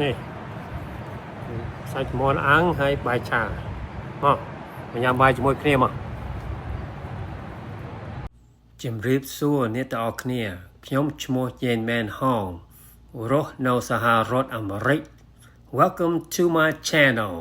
นี่ใส่หมอนอ่างให้ใบชาพยายามใบจะมวยเครียมจิมรีบสู้เนี่ยต่อเครียខ្ញុំឈ្មោះ Jane Man Hong រស់នៅសហរដ្ឋអាមេរិក Welcome to my channel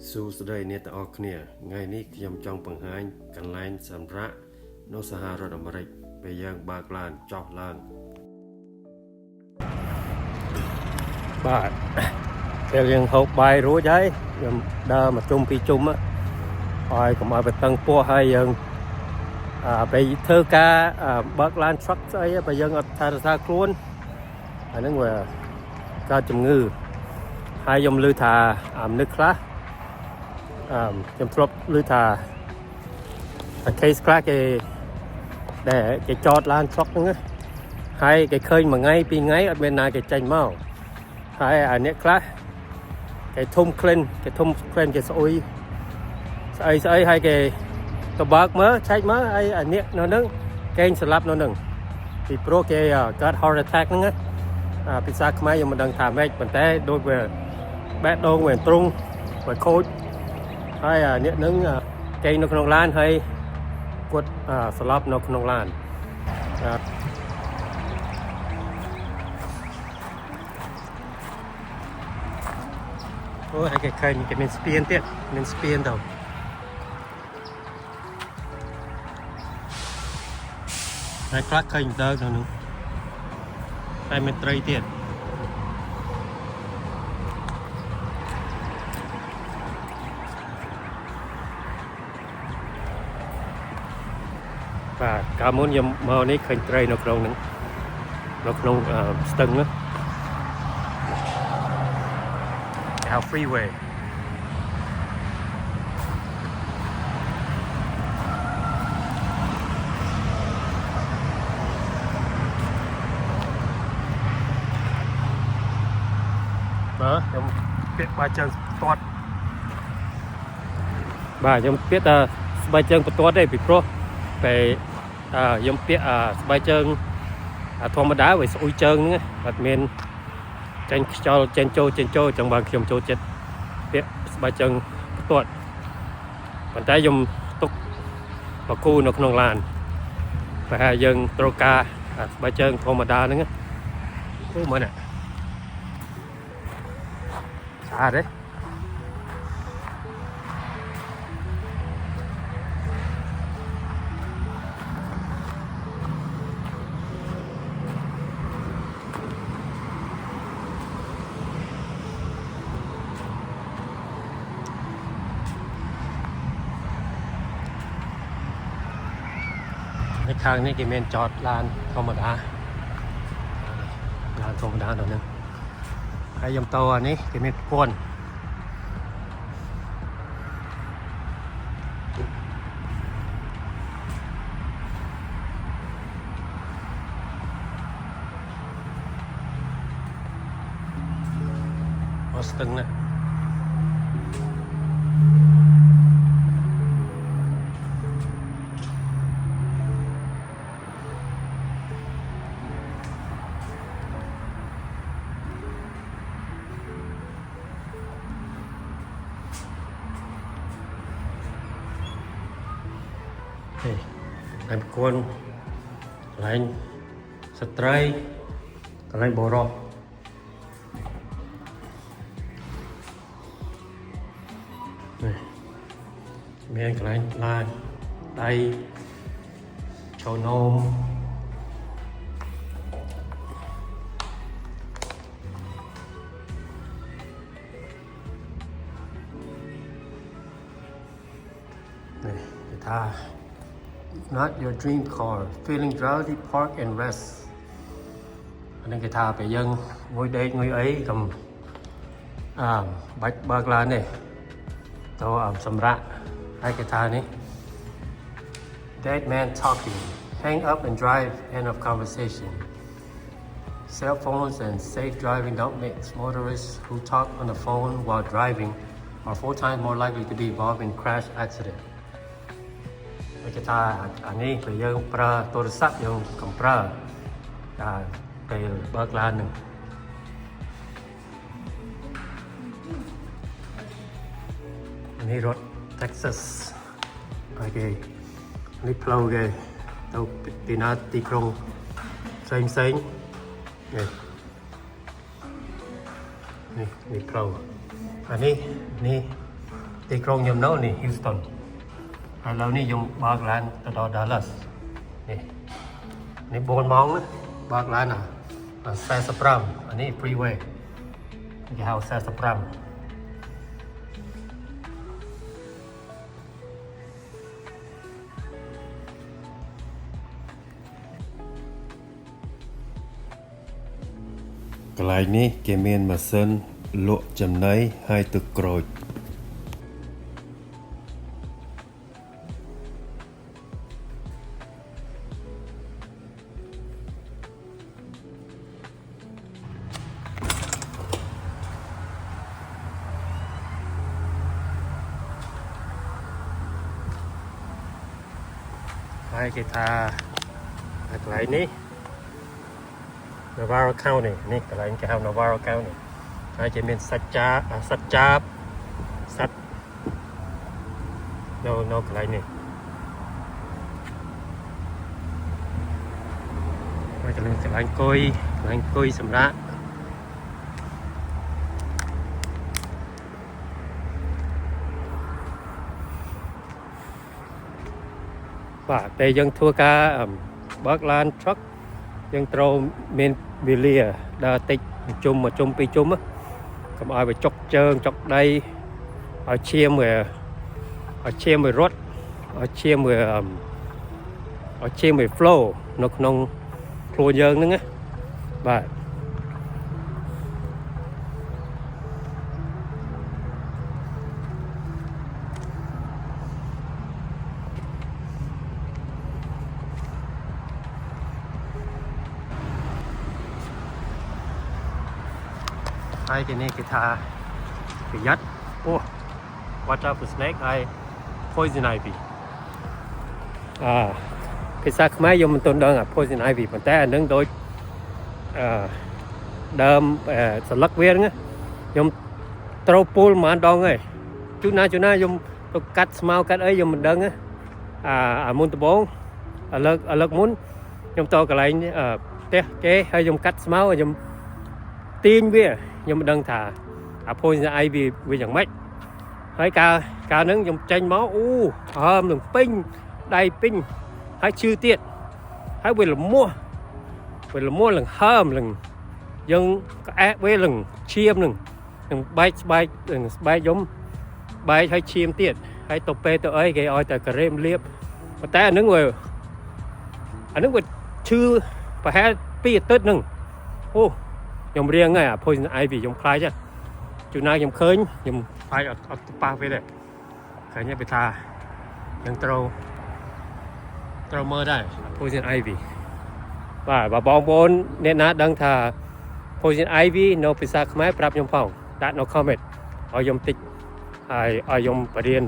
សួស្តីអ្នកទាំងអស់គ្នាថ្ងៃនេះខ្ញុំចង់បង្ហាញកន្លែងសម្រាប់នៅសហរដ្ឋអាមេរិកពេលយើងបើកឡានចុះឡើងបាទពេលយើងហូបបាយរួចហើយខ្ញុំដើរមកជុំពីជុំហើយកុំឲ្យបតឹងពោះហើយយើងពេលធ្វើការបើកឡាន truck ស្អីបើយើងអត់ថាខ្លួនអាហ្នឹងវាកើតជំងឺហើយខ្ញុំឮថាមនុស្សខ្លះខ្ញុំធ្លាប់ឮថា case ខ្លះគេចតឡាន truck ហ្នឹងហើយគេឃើញមួយថ្ងៃពីរថ្ងៃអត់មានណាគេចេញមកហើយអ្នកខ្លះគេធំក្លិនគេស្អុយស្អីហើយគេទៅបើកមើលឆែកមើលហើយអ្នកនៅហ្នឹងគេស្លាប់នៅហ្នឹងពីព្រោះគេកើត heart attack ហ្នឹងភាសាខ្មែរខ្ញុំមិនដឹងថាម៉េចប៉ុន្តែដូចវាបែកដងវាទ្រង់វាខូចហើយអ្នកហ្នឹងគេនៅក្នុងឡានហើយគាត់ស្លាប់នៅក្នុងឡានអូហើយគេឃើញគេមានស្ពានទៀតមានស្ពានទៅហើយខ្លះឃើញទៅនោះហើយមានត្រីទៀតបាទកាលមុនខ្ញុំមកនេះឃើញត្រីនៅក្នុងហ្នឹងនៅក្នុងស្ទឹងហ្នឹងហៅ freeway បាទខ្ញុំពាក់បាជើងផ្ទាត់បាទខ្ញុំពាក់តែស្បែកជើងផ្ទាត់ទេពីព្រោះពេលខ្ញុំពាក់ស្បែកជើងធម្មតាវាស្អុយជើងហ្នឹងអត់មានចាញ់ខ្យល់ចេញចូលចឹងបានខ្ញុំចូលចិត្តពាក់ស្បែកជើងផ្ទាត់ប៉ុន្តែខ្ញុំទុកបកគូនៅក្នុងឡានប្រហែលយើងត្រូវការស្បែកជើងធម្មតាហ្នឹងអូមើលណាស្អាតទេในខាងនេះគេមានចតឡានធម្មតាដល់ហ្នឹងហើយខ្ញុំតអានេះគេមានប្រព័ន្ធស្ទឹងណាហើយប្រព័ន្ធកន្លែងស្ត្រីកន្លែងបរោះមានកន្លែងឡានដៃចូលនោមនេះគេថាNot your dream car feeling drowsy park and rest អានេះគេថាពេលយើងងុយដេកងុយអីកុំបាច់បើកឡានទេទៅសម្រាប់ហើយគេថានេះ dead man talking hang up and drive end of conversation cell phones and safe driving don't mix. Motorists who talk on the phone while driving are 4 times more likely to be involved in crash accident. គេថាអានេះពេលយើងប្រើទូរស័ព្ទយើងកុំប្រើពេលបើកឡាននឹងនេះរថ Texas ហើយគេនេះផ្លូវគេទៅទីណាទីក្រុងផ្សេងនេះផ្លូវអានេះទីក្រុងខ្ញុំនៅនេះ Houston ហើយឥឡូវនេះខ្ញុំបើកឡានទៅដល់ Dallas នេះ4 ម៉ោងណាបើកឡាន45អានេះ freeway គេហៅ45កន្លែងនេះគេមានម៉ាស៊ីនលក់ចំណីហើយទឹកក្រូចហើយគេថាកន្លែងនេះNavarro County នេះកន្លែងគេហៅ Navarro County ហើយគេមានសត្វចាបសត្វនៅកន្លែងនេះហើយកន្លែងអង្គុយសម្រាប់បាទពេលយើងធ្វើការបើកឡាន truck យើងត្រូវមានវេលាដើរតិចជុំ2ជុំកុំឲ្យវាចុកជើងចុកដៃឲ្យឈាមវារត់ឲ្យឈាមវា flow នៅក្នុងខ្លួនយើងហ្នឹងណាបាទហើយគេនេះគេថាប្រយ័ត្នwatch out for snake ហើយ poison ivy ភាសាខ្មែរខ្ញុំមិនទាន់ដឹងpoison ivy ប៉ុន្តែអានឹងដូចដើមសន្លឹកវាហ្នឹងខ្ញុំត្រូវពូលប្រហែលដងហើយជួនណាខ្ញុំទៅកាត់ស្មៅកាត់អីខ្ញុំមិនដឹងមុនដំបូងឥឡូវមុនខ្ញុំទៅកន្លែងផ្ទះគេហើយខ្ញុំកាត់ស្មៅខ្ញុំទាញវាខ្ញុំមិនដឹងថាpoison ivy វាយ៉ាងម៉េចហើយកាលហ្នឹងខ្ញុំចេញមកហើមនឹងពេញដៃពេញហើយឈឺទៀតហើយវាល្មោះឡើងហើមឡើងយើងក្អែកវាឡើងឈាមនឹងបែកស្បែកខ្ញុំបែកហើយឈាមទៀតហើយទៅពេលទៅអីគេឲ្យតែការ៉េមលាបប៉ុន្តែអាហ្នឹងវាឈឺប្រហែល2 អាទិត្យហ្នឹងខ្ញុំរៀងហើយpoison ivy ខ្ញុំខ្លាចជួនណាខ្ញុំឃើញខ្ញុំខ្លាចអត់ប៉ះវាដែរឃើញវាថាយើងត្រូវមើលដែរ poison ivy បាទបើបងប្អូនអ្នកណាដឹងថា poison ivy នៅភាសាខ្មែរប្រាប់ខ្ញុំផងដាក់នៅ comment ឲ្យខ្ញុំតិចហើយឲ្យខ្ញុំបរៀន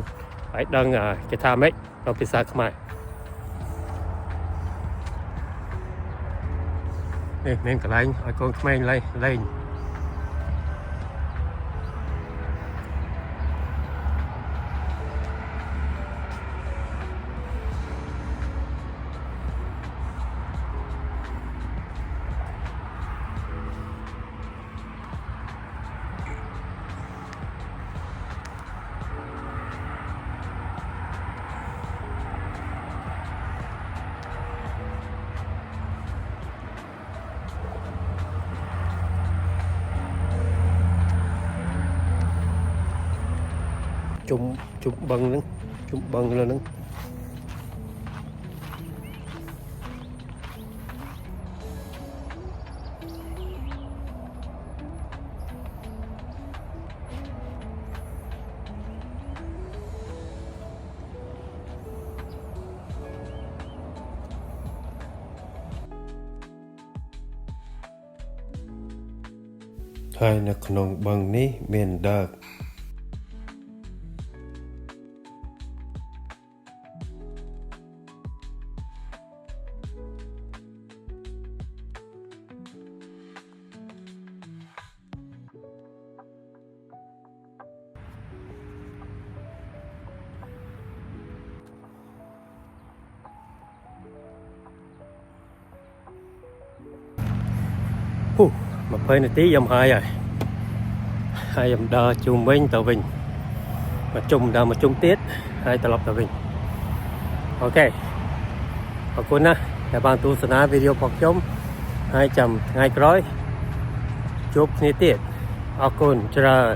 ឲ្យដឹងគេថាម៉េចនៅភាសាខ្មែរនេះមានកន្លែងឲ្យកូនក្មេងលេងជុំបឹងហ្នឹងលើហ្នឹង ហើយនៅក្នុងបឹងនេះមានដើក20 នាទីខ្ញុំហើយខ្ញុំដើរជុំវិញទៅវិញមកជុំដើរមកជុំទៀតហើយត្រឡប់ទៅវិញអូខេអរគុណណាស់ដែលបានទស្សនាវីដេអូរបស់ខ្ញុំហើយចាំថ្ងៃក្រោយជួបគ្នាទៀតអរគុណច្រើន